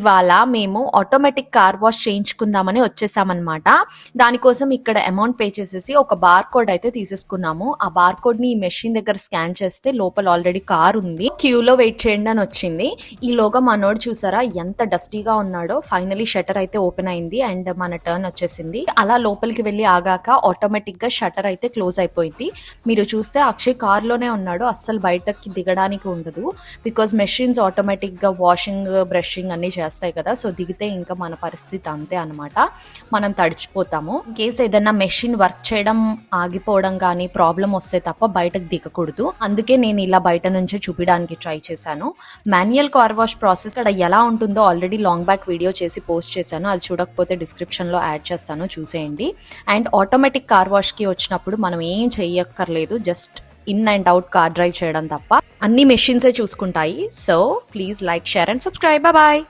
ఇవాళ మేము automatic car wash చేయించుకుందామని వచ్చేసామన్నమాట. దానికోసం ఇక్కడ అమౌంట్ పే చేసేసి ఒక బార్ కోడ్ అయితే తీసేసుకున్నాము. ఆ బార్ కోడ్ ని ఈ మెషిన్ దగ్గర స్కాన్ చేస్తే లోపల ఆల్రెడీ కార్ ఉంది, క్యూలో వెయిట్ చేయండి అని వచ్చింది. ఈలోగా మనోడు చూసారా ఎంత డస్టీగా ఉన్నాడో. ఫైనలీ షటర్ అయితే ఓపెన్ అయింది అండ్ మన టర్న్ వచ్చేసింది. అలా లోపలికి వెళ్ళి ఆగాక ఆటోమేటిక్ గా షటర్ అయితే క్లోజ్ అయిపోయింది. మీరు చూస్తే అక్షయ్ కార్ లోనే ఉన్నాడు, అస్సలు బయటకి దిగడానికి ఉండదు. బికాస్ మెషిన్స్ ఆటోమేటిక్ గా వాషింగ్ బ్రషింగ్ అన్ని చేస్తాయి కదా, సో దిగితే ఇంకా మన పరిస్థితి అంతే అనమాట, మనం తడిచిపోతాము. కేసు ఏదైనా మెషిన్ వర్క్ చేయడం ఆగిపోవడం కానీ ప్రాబ్లం వస్తే తప్ప బయటకు దిగకూడదు. అందుకే నేను ఇలా బయట నుంచే చూపించడానికి ట్రై చేశాను. మాన్యువల్ కార్ వాష్ ప్రాసెస్ ఇక్కడ ఎలా ఉంటుందో ఆల్రెడీ లాంగ్ బ్యాక్ వీడియో చేసి పోస్ట్ చేశాను, అది చూడకపోతే డిస్క్రిప్షన్ లో యాడ్ చేస్తాను, చూసేయండి. అండ్ ఆటోమేటిక్ కార్ వాష్ కి వచ్చినప్పుడు మనం ఏం చెయ్యక్కర్లేదు, just in and out car drive చేయడం తప్ప అన్ని మెషిన్సే చూసుకుంటాయి. So please like, share and subscribe. Bye.